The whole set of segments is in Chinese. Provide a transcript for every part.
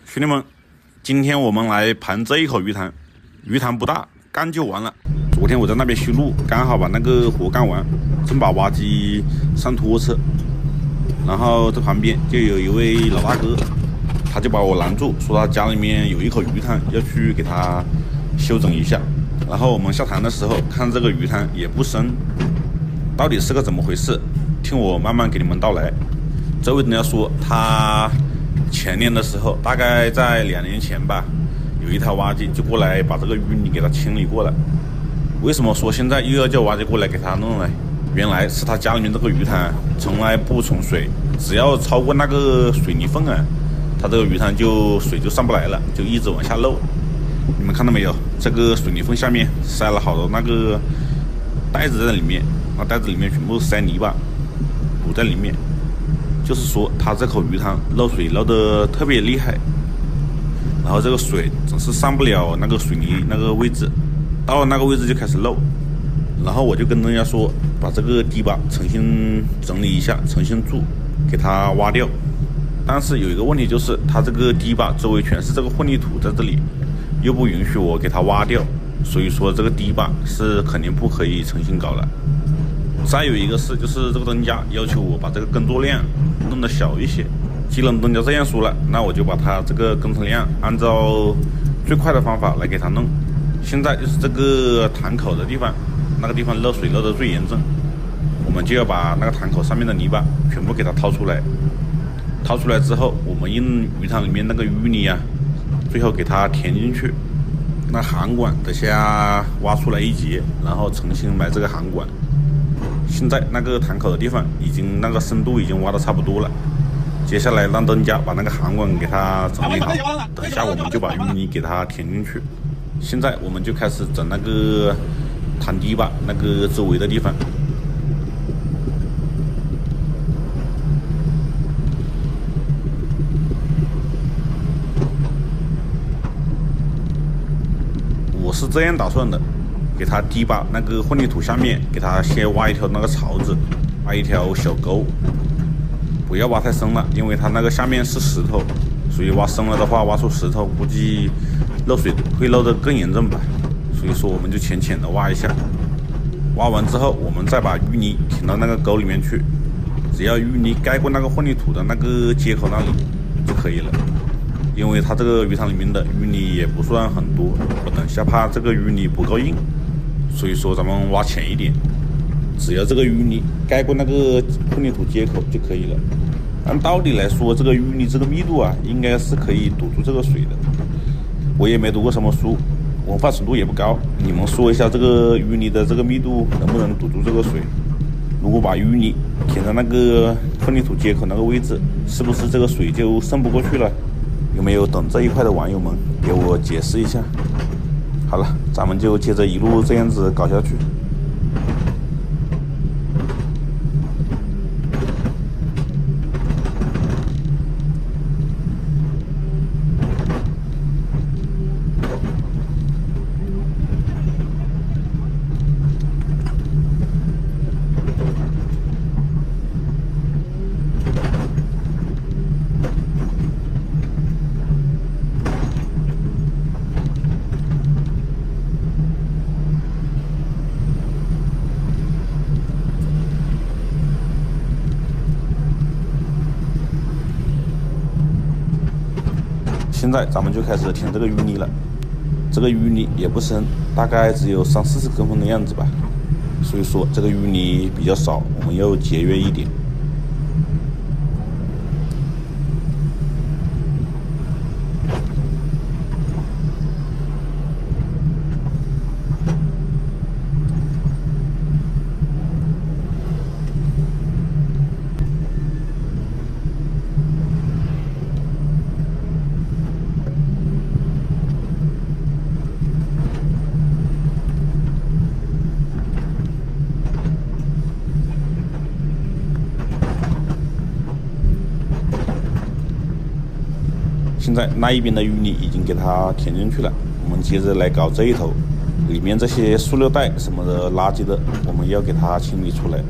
兄弟们，今天我们来盘这一口鱼塘，鱼塘不大，干就完了。昨天我在那边修路，刚好把那个活干完，正把挖机上拖车，然后这旁边就有一位老大哥，他就把我拦住，说他家里面有一口鱼塘，要去给他修整一下。然后我们下塘的时候，看这个鱼塘也不深，到底是个怎么回事？听我慢慢给你们道来。这位人家说他前年的时候，大概在2年前吧，有一台挖机就过来把这个淤泥给他清理过了。为什么说现在又要叫挖机过来给他弄呢？原来是他家里面这个鱼塘从来不冲水，只要超过那个水泥缝啊，他这个鱼塘水就上不来了，就一直往下漏。你们看到没有？这个水泥缝下面塞了好多那个袋子在里面，那袋子里面全部塞泥巴堵在里面。就是说他这口鱼塘漏水漏得特别厉害，然后这个水总是上不了那个水泥那个位置，到了那个位置就开始漏。然后我就跟人家说，把这个堤坝重新整理一下，重新筑，给它挖掉。但是有一个问题，就是它这个堤坝周围全是这个混凝土在这里，又不允许我给它挖掉，所以说这个堤坝是肯定不可以重新搞了。再有一个事，就是这个灯架要求我把这个耕作量弄得小一些。既然人家这样说了，那我就把它这个工程量按照最快的方法来给它弄。现在就是这个塘口的地方，那个地方漏水漏得最严重，我们就要把那个塘口上面的泥巴全部给它掏出来。掏出来之后，我们用鱼塘里面那个淤泥啊，最后给它填进去。那涵管等下挖出来一截，然后重新埋这个涵管。现在那个塘口的地方已经那个深度已经挖得差不多了，接下来让灯家把那个涵管给它整理好，等下我们就把淤泥给它填进去。现在我们就开始整那个塘堤坝那个周围的地方。我是这样打算的，给它堤坝那个混凝土下面，给它先挖一条那个槽子，挖一条小沟，不要挖太深了，因为它那个下面是石头，所以挖深了的话，挖出石头估计漏水会漏得更严重吧。所以说我们就浅浅的挖一下，挖完之后，我们再把淤泥填到那个沟里面去，只要淤泥盖过那个混凝土的那个接口那里就可以了。因为它这个鱼塘里面的淤泥也不算很多，我等下怕这个淤泥不够硬，所以说咱们挖浅一点，只要这个淤泥盖过那个混凝土接口就可以了。按道理来说，这个淤泥这个密度啊，应该是可以堵住这个水的。我也没读过什么书，文化程度也不高，你们说一下这个淤泥的这个密度能不能堵住这个水？如果把淤泥填到那个混凝土接口那个位置，是不是这个水就渗不过去了？有没有懂这一块的网友们给我解释一下？好了，咱们就接着一路这样子搞下去。现在咱们就开始填这个淤泥了，这个淤泥也不深，大概只有30-40公分的样子吧，所以说这个淤泥比较少，我们要节约一点。现在那一边的淤泥已经给它填进去了，我们接着来搞这一头，里面这些塑料袋什么的垃圾的，我们要给它清理出来。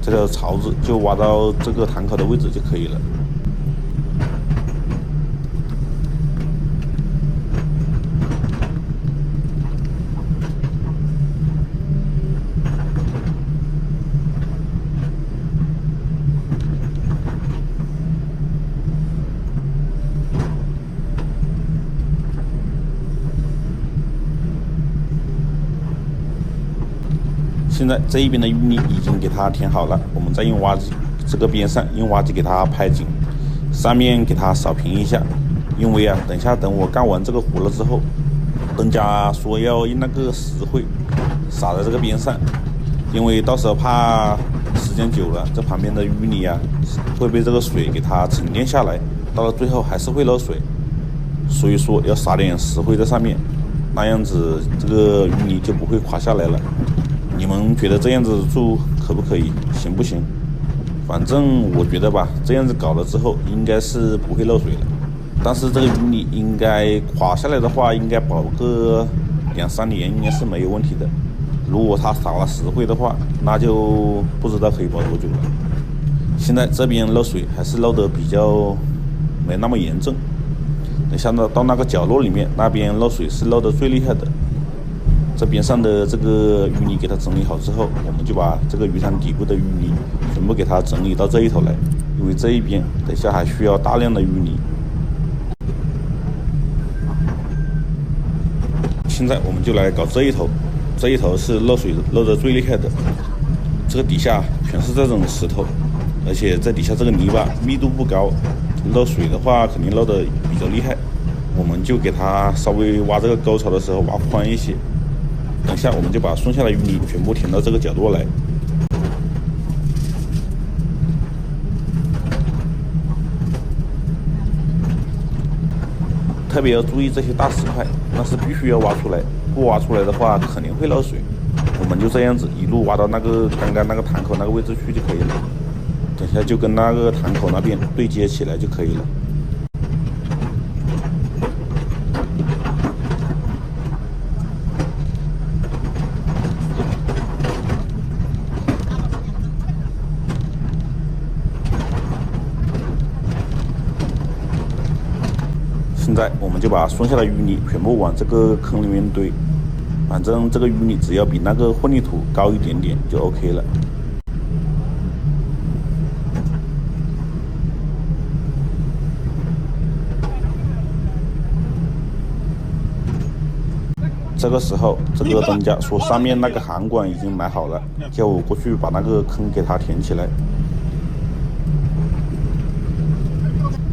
这条槽子就挖到这个塘口的位置就可以了。现在这一边的淤泥已经给它填好了，我们再用挖机这个边上用挖机给它拍紧，上面给它扫平一下。因为等我干完这个活了之后，人家说要用那个石灰撒在这个边上，因为到时候怕时间久了，这旁边的淤泥会被这个水给它沉淀下来，到了最后还是会漏水，所以说要撒点石灰在上面，那样子这个淤泥就不会垮下来了。你们觉得这样子做可不可以？行不行？反正我觉得吧，这样子搞了之后应该是不会漏水了。但是这个淤泥应该垮下来的话，应该保个2-3年应该是没有问题的。如果它撒了石灰的话，那就不知道可以保多久了。现在这边漏水还是漏得比较没那么严重，等下到那个角落里面，那边漏水是漏得最厉害的。这边上的这个淤泥给它整理好之后，我们就把这个鱼塘底部的淤泥全部给它整理到这一头来，因为这一边等下还需要大量的淤泥。现在我们就来搞这一头，这一头是漏水漏得最厉害的，这个底下全是这种石头，而且在底下这个泥巴密度不高，漏水的话肯定漏得比较厉害。我们就给它稍微挖这个沟槽的时候挖宽一些，等下我们就把剩下的淤泥全部填到这个角落来。特别要注意这些大石块，那是必须要挖出来，不挖出来的话肯定会漏水。我们就这样子一路挖到那个刚刚那个潭口那个位置去就可以了，等下就跟那个潭口那边对接起来就可以了。现在我们就把剩下的淤泥全部往这个坑里面堆，反正这个淤泥只要比那个混凝土高一点点就 OK 了。这个时候，这个东家说上面那个涵管已经埋好了，叫我过去把那个坑给它填起来。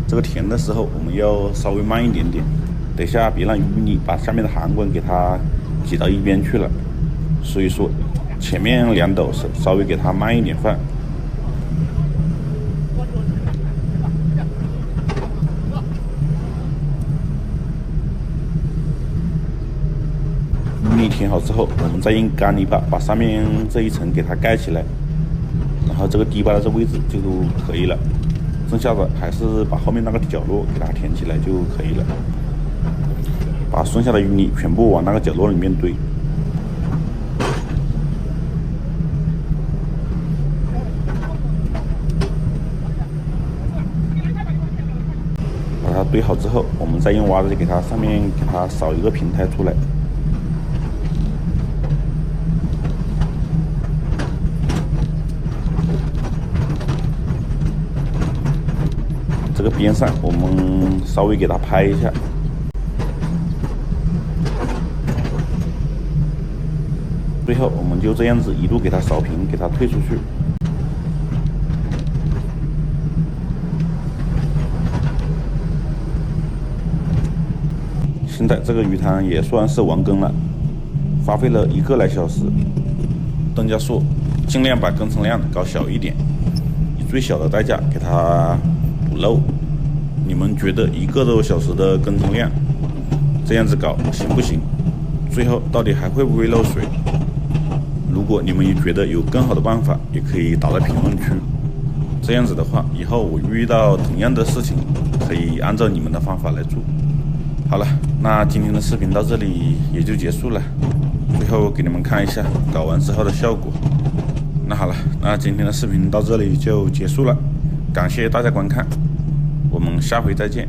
这个填的时候我们要稍微慢一点点，等下别让淤泥把下面的涵管给它挤到一边去了。所以说前面2斗稍微给它慢一点放。淤泥填好之后，我们再用干泥巴把上面这一层给它盖起来，然后这个堤坝的这位置就可以了。剩下的还是把后面那个角落给它填起来就可以了。把剩下的淤泥全部往那个角落里面堆。把它堆好之后，我们再用挖子给它上面给它扫一个平台出来。这个边上我们稍微给它拍一下，最后我们就这样子一路给它扫平，给它退出去。现在这个鱼塘也算是完工了，花费了1个来小时。人家说尽量把工程量搞小一点，以最小的代价给它补漏。你们觉得1个多小时的工程量这样子搞行不行？最后到底还会不会漏水？如果你们也觉得有更好的办法，也可以打在评论区。这样子的话，以后我遇到同样的事情，可以按照你们的方法来做。好了，那今天的视频到这里也就结束了。最后给你们看一下搞完之后的效果。那好了，那今天的视频到这里就结束了，感谢大家观看，我们下回再见。